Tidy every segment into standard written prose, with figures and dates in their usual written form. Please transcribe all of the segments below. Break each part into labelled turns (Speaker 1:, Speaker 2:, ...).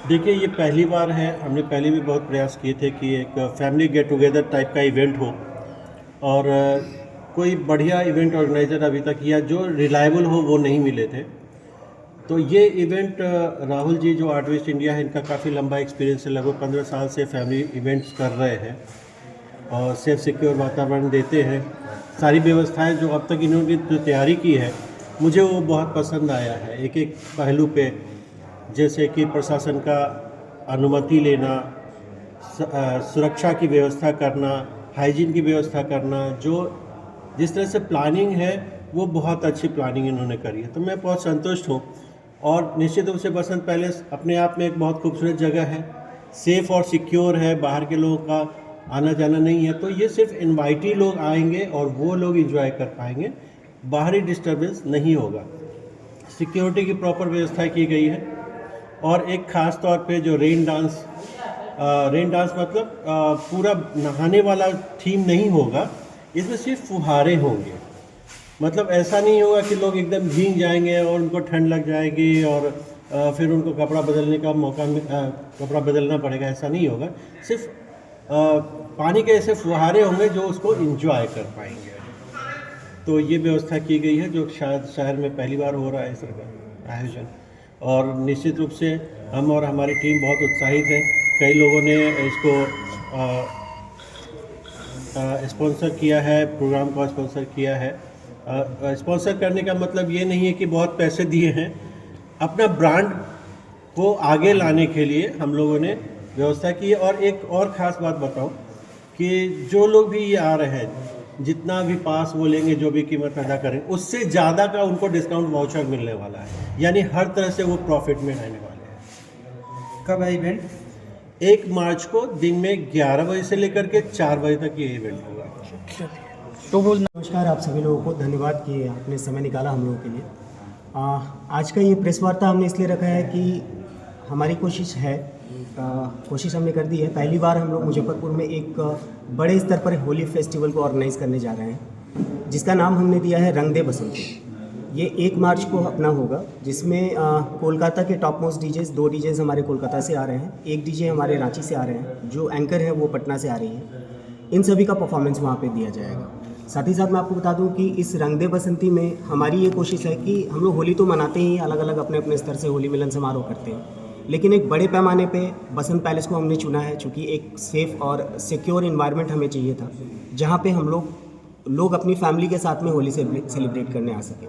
Speaker 1: देखिए, ये पहली बार है। हमने पहले भी बहुत प्रयास किए थे कि एक फैमिली गेट टुगेदर टाइप का इवेंट हो, और कोई बढ़िया इवेंट ऑर्गेनाइज़र अभी तक या जो रिलायबल हो वो नहीं मिले थे। तो ये इवेंट राहुल जी जो आर्टवेस्ट इंडिया है, इनका काफ़ी लंबा एक्सपीरियंस है, लगभग 15 साल से फैमिली इवेंट्स कर रहे हैं और सेफ सिक्योर वातावरण देते हैं। सारी व्यवस्थाएं जो अब तक इन्होंने जो तैयारी की है, मुझे वो बहुत पसंद आया है। एक एक पहलू पे, जैसे कि प्रशासन का अनुमति लेना, सुरक्षा की व्यवस्था करना, हाइजीन की व्यवस्था करना, जो जिस तरह से प्लानिंग है वो बहुत अच्छी प्लानिंग इन्होंने करी है। तो मैं बहुत संतुष्ट हूँ। और निश्चित रूप से बसंत पैलेस अपने आप में एक बहुत खूबसूरत जगह है, सेफ़ और सिक्योर है, बाहर के लोगों का आना जाना नहीं है। तो ये सिर्फ इनवाइटी लोग आएंगे और वो लोग एंजॉय कर पाएंगे, बाहरी डिस्टर्बेंस नहीं होगा। सिक्योरिटी की प्रॉपर व्यवस्था की गई है। और एक ख़ास तौर पे जो रेन डांस मतलब पूरा नहाने वाला थीम नहीं होगा, इसमें सिर्फ फुहारे होंगे। मतलब ऐसा नहीं होगा कि लोग एकदम भीग जाएंगे और उनको ठंड लग जाएगी और फिर उनको कपड़ा बदलने का कपड़ा बदलना पड़ेगा, ऐसा नहीं होगा। सिर्फ पानी के ऐसे फुहारे होंगे जो उसको इंजॉय कर पाएंगे। तो ये व्यवस्था की गई है, जो शायद शहर में पहली बार हो रहा है इस तरह का आयोजन। और निश्चित रूप से हम और हमारी टीम बहुत उत्साहित है। कई लोगों ने इसको स्पॉन्सर किया है, प्रोग्राम को स्पॉन्सर किया है। स्पॉन्सर करने का मतलब ये नहीं है कि बहुत पैसे दिए हैं। अपना ब्रांड को आगे लाने के लिए हम लोगों ने व्यवस्था की है। और एक और ख़ास बात बताऊं कि जो लोग भी ये आ रहे हैं, जितना भी पास वो लेंगे, जो भी कीमत अदा करें, उससे ज़्यादा का उनको डिस्काउंट वाउचर मिलने वाला है। यानी हर तरह से वो प्रॉफिट में रहने वाले हैं।
Speaker 2: कब है इवेंट?
Speaker 1: 1 मार्च को दिन में 11 बजे से लेकर के 4 बजे तक ये इवेंट होगा।
Speaker 2: तो नमस्कार आप सभी लोगों को, धन्यवाद कि आपने समय निकाला हम लोगों के लिए। आज का ये प्रेस वार्ता हमने इसलिए रखा है कि हमारी कोशिश हमने कर दी है। पहली बार हम लोग मुजफ्फरपुर में एक बड़े स्तर पर होली फेस्टिवल को ऑर्गेनाइज़ करने जा रहे हैं, जिसका नाम हमने दिया है रंग दे बसंती। ये 1 मार्च को अपना होगा, जिसमें कोलकाता के टॉप मोस्ट डीजेज़, 2 डीजेज़ हमारे कोलकाता से आ रहे हैं, 1 डीजे हमारे रांची से आ रहे हैं, जो एंकर है वो पटना से आ रही है। इन सभी का परफॉर्मेंस वहाँ पे दिया जाएगा। साथ ही साथ मैं आपको बता दूं कि इस रंग दे बसंती में हमारी ये कोशिश है कि हम लोग होली तो मनाते ही, अलग अलग अपने अपने स्तर से होली मिलन समारोह करते हैं, लेकिन एक बड़े पैमाने पे बसंत पैलेस को हमने चुना है, चूँकि एक सेफ़ और सिक्योर इन्वायरमेंट हमें चाहिए था, जहाँ पे हम लोग अपनी फैमिली के साथ में होली सेलिब्रेट करने आ सकें।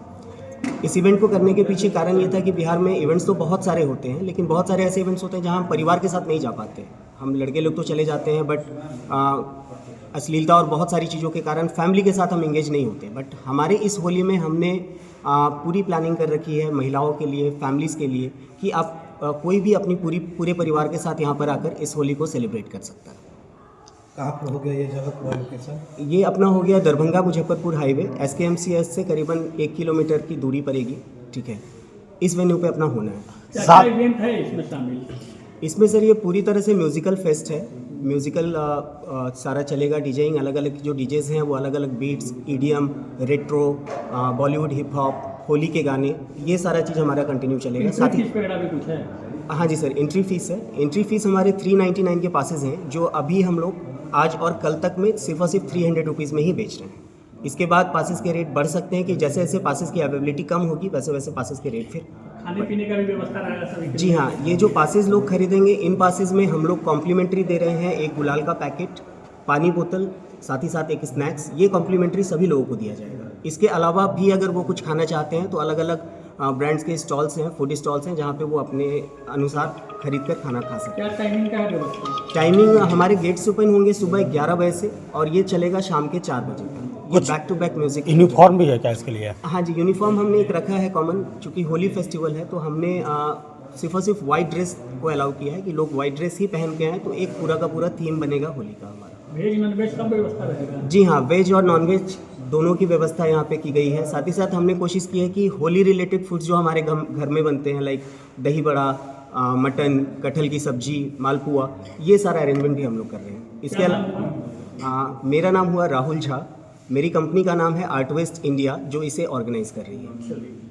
Speaker 2: इस इवेंट को करने के पीछे कारण ये था कि बिहार में इवेंट्स तो बहुत सारे होते हैं, लेकिन बहुत सारे ऐसे इवेंट्स होते हैं जहाँ हम परिवार के साथ नहीं जा पाते। हम लड़के लोग तो चले जाते हैं, बट अश्लीलता और बहुत सारी चीज़ों के कारण फैमिली के साथ हम इंगेज नहीं होते। बट हमारे इस होली में हमने पूरी प्लानिंग कर रखी है महिलाओं के लिए, फैमिलीज़ के लिए, कि आप कोई भी अपनी पूरे परिवार के साथ यहाँ पर आकर इस होली को सेलिब्रेट कर सकता है। कहाँ पर हो गया ये जगह पूरा लोकेशन?
Speaker 1: ये अपना हो गया दरभंगा मुजफ्फरपुर हाईवे, SKMCS से करीबन 1 किलोमीटर की दूरी पड़ेगी। ठीक है, इस वेन्यू पे अपना होना है।
Speaker 3: क्या इवेंट है इसमें शामिल?
Speaker 1: इसमें सर ये पूरी तरह से म्यूज़िकल फेस्ट है। म्यूज़िकल सारा चलेगा, डीजेइंग, अलग अलग जो डीजेज़ हैं वो अलग अलग बीट्स, EDM, रेट्रो, बॉलीवुड, हिप हॉप, होली के गाने, ये सारा चीज़ हमारा कंटिन्यू चलेगा। साथ ही
Speaker 3: कुछ है?
Speaker 1: हाँ जी सर, एंट्री फीस है। एंट्री फीस हमारे 399 के पासेस हैं, जो अभी हम लोग आज और कल तक में सिर्फ और सिर्फ 300 रुपीज़ में ही बेच रहे हैं। इसके बाद पासेस के रेट बढ़ सकते हैं कि जैसे जैसे पासेस की अवेलेबिलिटी कम होगी वैसे वैसे पासेस के रेट फिर।
Speaker 3: खाने पीने का भी व्यवस्था रहेगा सभी के लिए?
Speaker 1: जी हाँ, ये जो पासेस लोग खरीदेंगे, इन पासेस में हम लोग कॉम्प्लीमेंट्री दे रहे हैं, एक गुलाल का पैकेट, पानी बोतल, साथ ही साथ एक स्नैक्स, ये कॉम्प्लीमेंट्री सभी लोगों को दिया जाएगा। इसके अलावा भी अगर वो कुछ खाना चाहते हैं तो अलग अलग ब्रांड्स के स्टॉल्स हैं, फूड स्टॉल्स हैं, जहाँ पे वो अपने अनुसार खरीद कर खाना खा सकते हैं।
Speaker 3: क्या टाइमिंग का है व्यवस्था?
Speaker 1: टाइमिंग हमारे गेट्स ओपन होंगे सुबह 11 बजे से और ये चलेगा शाम के 4 बजे तक। ये back to back music.
Speaker 2: Uniform भी है क्या इसके लिए?
Speaker 1: हाँ जी, यूनिफॉर्म हमने एक रखा है कॉमन, चूँकि होली फेस्टिवल है तो हमने सिर्फ और सिर्फ वाइट ड्रेस को अलाउ किया है कि लोग वाइट ड्रेस ही पहन के आएँ, तो एक पूरा का पूरा थीम बनेगा होली का हमारा।
Speaker 3: वेज नॉन वेज सब व्यवस्था रहेगा?
Speaker 1: जी हाँ, वेज और नॉन वेज दोनों की व्यवस्था यहाँ पे की गई है। साथ ही साथ हमने कोशिश की है कि होली रिलेटेड फूड्स जो हमारे घर में बनते हैं, लाइक दही बड़ा, मटन, कटहल की सब्जी, मालपुआ, ये सारा अरेंजमेंट भी हम लोग कर रहे हैं। इसके अलावा मेरा नाम हुआ राहुल झा, मेरी कंपनी का नाम है आर्टवेस्ट इंडिया, जो इसे ऑर्गेनाइज कर रही है।